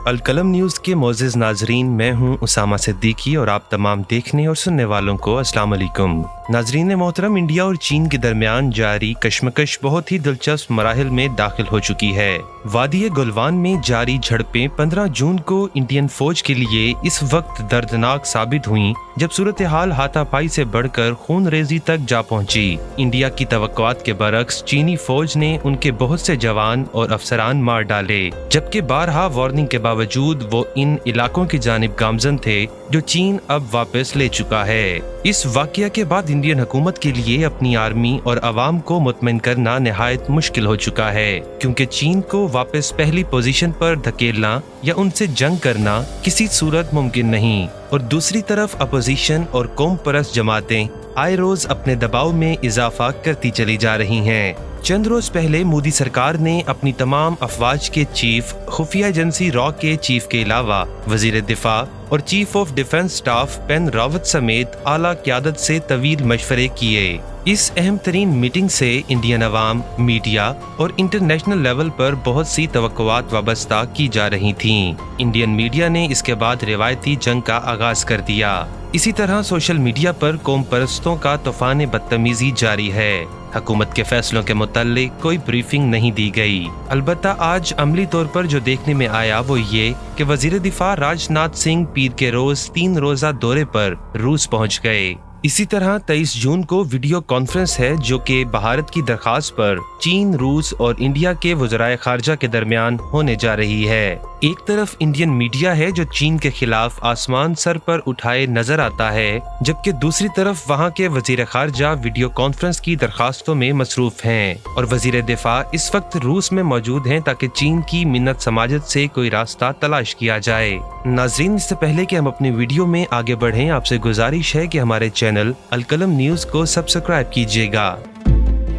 अलकलम news के मोअज़्ज़िज़ नाज़रीन, मैं हूं उसामा सिद्दीकी और आप तमाम देखने और सुनने वालों को अस्सलाम वालेकुम। नाज़रीन मोहतरम, इंडिया और चीन के दरमियान जारी कशमकश बहुत ही दिलचस्प मराहिल में दाखिल हो चुकी है। वादी गलवान में जारी झड़पें 15 जून को इंडियन फौज के लिए इस वक्त दर्दनाक साबित हुई जब सूरत हाल हाथापाई से बढ़कर खून रेजी तक जा पहुंची। इंडिया की तवक्कुआत के बरक्स चीनी फौज ने उनके बहुत से जवान और अफसरान मार डाले, जबकि बारहा वार्निंग के बावजूद वो इन इलाकों की जानिब गामजन थे जो चीन अब वापस ले चुका है। इस वाकया के बाद इंडियन हुकूमत के लिए अपनी आर्मी और अवाम को मुतमईन करना निहायत मुश्किल हो चुका है, क्योंकि चीन को वापस पहली पोजीशन पर धकेलना या उनसे जंग करना किसी सूरत मुमकिन नहीं। और दूसरी तरफ अपोजिशन और कौम परस्त जमातें आए रोज अपने दबाव में इजाफा करती चली जा रही हैं। चंद रोज पहले मोदी सरकार ने अपनी तमाम अफवाज के चीफ, खुफिया एजेंसी रॉ के चीफ के अलावा वजीर दिफा और चीफ ऑफ डिफेंस स्टाफ पेन रावत समेत आला क़यादत से तवील मशवरे किए। इस अहम तरीन मीटिंग से इंडियन अवाम, मीडिया और इंटरनेशनल लेवल पर बहुत सी तवक्कुआत वाबस्ता की जा रही थीं। इंडियन मीडिया ने इसके बाद रिवायती जंग का आगाज कर दिया। इसी तरह सोशल मीडिया पर कौम परस्तों का तूफान बदतमीजी जारी है। हुकूमत के फैसलों के मुताल्लिक कोई ब्रीफिंग नहीं दी गई। अलबत्ता आज अमली तौर पर जो देखने में आया वो ये कि वजीर दिफा राजनाथ सिंह पीर के रोज 3 रोजा दौरे पर रूस पहुंच गए। इसी तरह 23 जून को वीडियो कॉन्फ्रेंस है जो कि भारत की दरखास्त पर चीन, रूस और इंडिया के वज़राए खारजा के दरमियान होने जा रही है। एक तरफ इंडियन मीडिया है जो चीन के खिलाफ आसमान सर पर उठाए नजर आता है, जबकि दूसरी तरफ वहां के वजीर खारजा वीडियो कॉन्फ्रेंस की दरखास्तों में मसरूफ हैं और वजीर दिफा इस वक्त रूस में मौजूद हैं ताकि चीन की मिन्नत समाजत से कोई रास्ता तलाश किया जाए। नाज़रीन, इससे पहले कि हम अपनी वीडियो में आगे बढ़ें, आपसे गुजारिश है कि हमारे चैनल अलकलम न्यूज़ को सब्सक्राइब कीजिएगा।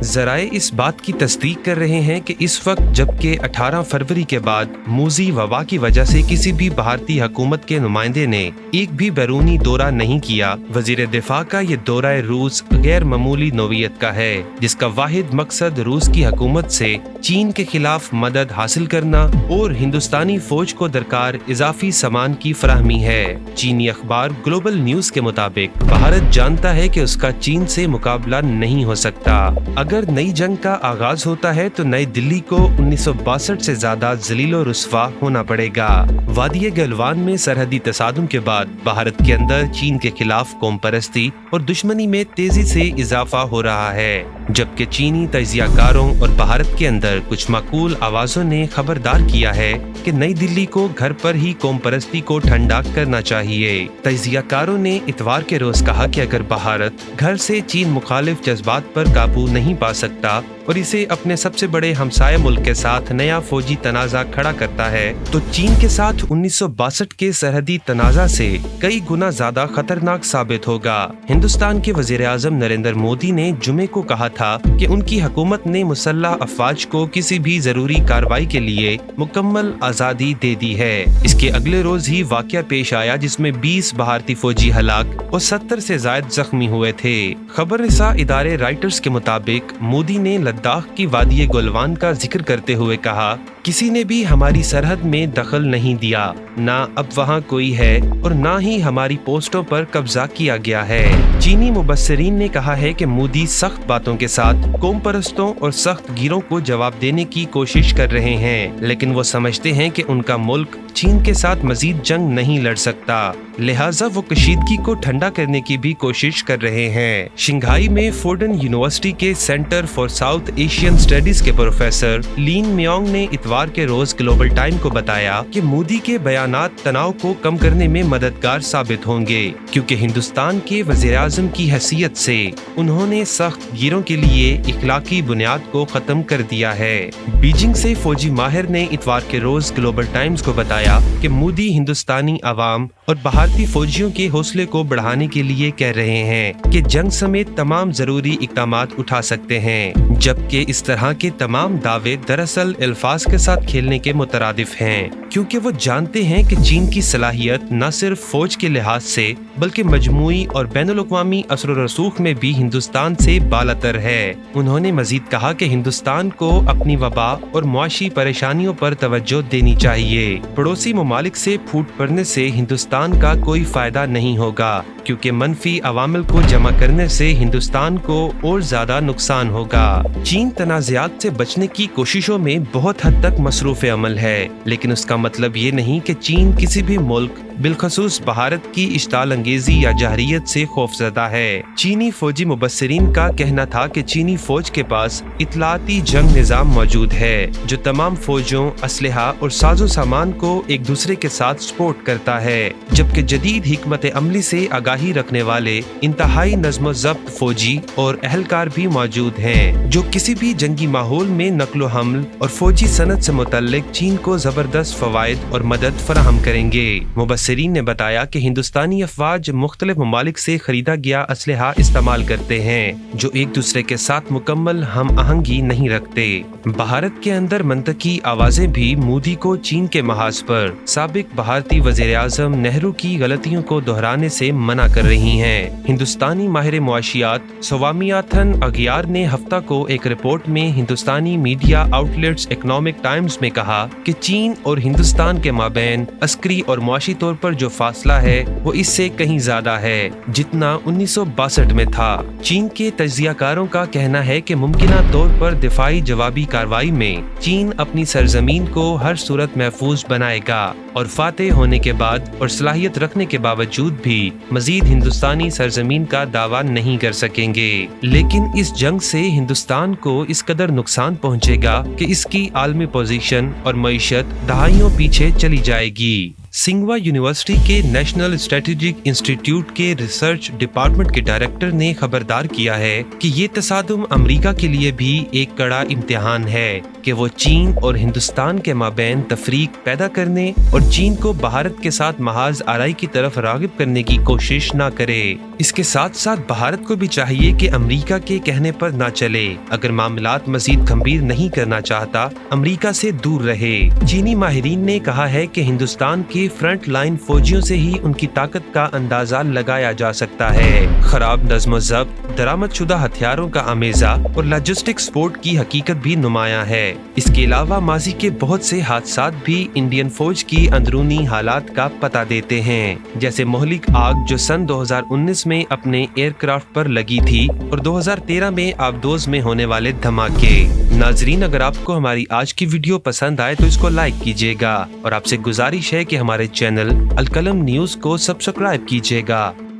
ज़राए इस बात की तस्दीक कर रहे हैं कि इस वक्त जबकि 18 फरवरी के बाद मूजी वबा की वजह से किसी भी भारतीय हुकूमत के नुमाइंदे ने एक भी बैरूनी दौरा नहीं किया, वजीर दिफा का ये दौरा रूस गैर मामूली नौइयत का है, जिसका वाहिद मकसद रूस की हुकूमत से चीन के खिलाफ मदद हासिल करना और हिंदुस्तानी फौज को दरकार इजाफी सामान की फराहमी है। चीनी अखबार ग्लोबल न्यूज के मुताबिक भारत जानता है कि उसका चीन से मुकाबला नहीं हो सकता। अगर नई जंग का आगाज होता है तो नई दिल्ली को 1962 से ज्यादा जलीलो रुस्वा होना पड़ेगा। वादी गलवान में सरहदी तसादुम के बाद भारत के अंदर चीन के खिलाफ कौम परस्ती और दुश्मनी में तेजी से इजाफा हो रहा है, जबकि चीनी तजियाकारों और भारत के अंदर कुछ माकूल आवाजों ने खबरदार किया है कि नई दिल्ली को घर पर ही कौम परस्ती को ठंडा करना चाहिए। तजियाकारों ने इतवार के रोज कहा कि अगर भारत घर से चीन मुखालिफ जज्बात पर काबू नहीं पा सकता और इसे अपने सबसे बड़े हमसाया मुल्क के साथ नया फौजी तनाजा खड़ा करता है तो चीन के साथ 1962 के सरहदी तनाजा से कई गुना ज्यादा खतरनाक साबित होगा। हिंदुस्तान के वजीर आजम नरेंद्र मोदी ने जुमे को कहा था कि उनकी हुकूमत ने मुसल्लह अफवाज को किसी भी जरूरी कार्रवाई के लिए मुकम्मल आजादी दे दी है। इसके अगले रोज ही वाकया पेश आया जिसमें 20 भारतीय फौजी हलाक और 70 से ज्यादा जख्मी हुए थे। खबररसा इदारे राइटर्स के मुताबिक मोदी ने लद्दाख की वादी गलवान का जिक्र करते हुए कहा, किसी ने भी हमारी सरहद में दखल नहीं दिया, ना अब वहाँ कोई है और ना ही हमारी पोस्टों पर कब्जा किया गया है। चीनी मुबस्सिरीन ने कहा है कि मोदी सख्त बातों के साथ कौम परस्तों और सख्त गिरों को जवाब देने की कोशिश कर रहे हैं, लेकिन वो समझते हैं कि उनका मुल्क चीन के साथ मजीद जंग नहीं लड़ सकता, लिहाजा वो कशीदगी को ठंडा करने की भी कोशिश कर रहे हैं। शंघाई में फोर्डन यूनिवर्सिटी के centre for south Asian studies के प्रोफेसर लीन मियांग ने इतवार के रोज ग्लोबल टाइम को बताया कि मोदी के बयानात तनाव को कम करने में मददगार साबित होंगे, क्योंकि हिंदुस्तान के वजीर आजम की हैसियत से उन्होंने सख्त गिरों के लिए इखलाकी बुनियाद को खत्म कर दिया है। बीजिंग से फौजी माहिर ने इतवार के रोज ग्लोबल टाइम्स को बताया कि मोदी हिंदुस्तानी अवाम और भारतीय फौजियों के हौसले को बढ़ाने के लिए कह रहे हैं कि जंग समेत तमाम जरूरी इकदामात उठा सकते हैं, जबकि इस तरह के तमाम दावे दरअसल अल्फाज के साथ खेलने के मुतरादिफ हैं, क्योंकि वो जानते हैं कि चीन की सलाहियत न सिर्फ फौज के लिहाज से बल्कि मजमूई और बैनुल-अक़वामी असर व रसूख में भी हिंदुस्तान से बालातर है। उन्होंने मजीद कहा कि हिंदुस्तान को अपनी वबा और मुआशी परेशानियों पर तवज्जो देनी चाहिए। पड़ोसी ममालिक से फूट पड़ने से हिंदुस्तान का कोई फायदा नहीं होगा, क्योंकि मनफी अवामिल को जमा करने से हिंदुस्तान को और ज्यादा नुकसान होगा। चीन तनाज़ात से बचने की कोशिशों में बहुत हद तक मसरूफ़ अमल है, लेकिन उसका मतलब ये नहीं कि चीन किसी भी मुल्क बिलखसूस भारत की इश्ताल अंगेजी या जहरीत से खौफजदा है। चीनी फौजी मुबस्सिरीन का कहना था कि चीनी फौज के पास इतलाती जंग निज़ाम मौजूद है जो तमाम फौजों, असलहा और साजो सामान को एक दूसरे के साथ सपोर्ट करता है, जबकि जदीद हिकमत अमली से आगाही रखने वाले इंतहाई नज़्म ज़ब्त फौजी और अहलकार भी मौजूद हैं जो किसी भी जंगी माहौल में नक्लो हमल और फौजी सनत से मुतल्लिक चीन को जबरदस्त फवायद और मदद फराहम करेंगे। मुबस्सिरीन ने बताया कि हिंदुस्तानी अफवाज मुख्तलिफ ममालिक से खरीदा गया असलहा इस्तेमाल करते हैं जो एक दूसरे के साथ मुकम्मल हम आहंगी नहीं रखते। भारत के अंदर मंतकी आवाजें भी मोदी को चीन के महाज पर साबिक भारतीय वज़ीर आज़म नेहरू की गलतियों को दोहराने से मना कर रही हैं। हिंदुस्तानी माहिर मुआशियात स्वामीनाथन अगियार ने हफ्ता को एक रिपोर्ट में हिंदुस्तानी मीडिया आउटलेट्स इकोनॉमिक टाइम्स में कहा कि चीन और हिंदुस्तान के माबैन अस्करी और मुआशी तौर पर जो फासला है वो इससे कहीं ज्यादा है जितना 1962 में था। चीन के तज्जियाकारों का कहना है कि मुमकिना तौर पर दिफाई जवाबी कार्रवाई में चीन अपनी सरजमीन को हर सूरत महफूज बनाएगा और फातेह होने के बाद और सलाहियत रखने के बावजूद भी मजीद हिंदुस्तानी सरजमीन का दावा नहीं कर सकेंगे। लेकिन इस जंग से हिंदुस्तान को इस कदर नुकसान पहुंचेगा कि इसकी आलमी पोजीशन और मईशत दहाइयों पीछे चली जाएगी। सिंघवा यूनिवर्सिटी के नेशनल स्ट्रेटेजिक इंस्टीट्यूट के रिसर्च डिपार्टमेंट के डायरेक्टर ने खबरदार किया है कि ये तसादुम अमेरिका के लिए भी एक कड़ा इम्तिहान है कि वो चीन और हिंदुस्तान के माबैन तफरीक पैदा करने और चीन को भारत के साथ महाज आराई की तरफ रागिब करने की कोशिश न करे। इसके साथ साथ भारत को भी चाहिए कि अमेरिका के कहने पर न चले। अगर मामलात मजीद गंभीर नहीं करना चाहता, अमेरिका से दूर रहे। चीनी माहिरीन ने कहा है कि हिंदुस्तान के फ्रंट लाइन फौजियों से ही उनकी ताकत का अंदाजा लगाया जा सकता है। खराब नज़्म ज़ब्त, दरामदशुदा हथियारों का आमेजा और लॉजिस्टिक सपोर्ट की हकीकत भी नुमायां है। इसके अलावा माजी के बहुत से हादसात भी इंडियन फौज की अंदरूनी हालात का पता देते हैं, जैसे मोहलिक आग जो सन 2019 में अपने एयरक्राफ्ट पर लगी थी और 2013 में आबदोज में होने वाले धमाके। नाजरीन, अगर आपको हमारी आज की वीडियो पसंद आए तो इसको लाइक कीजिएगा और आपसे गुजारिश है कि हमारे चैनल अलकलम न्यूज को सब्सक्राइब कीजिएगा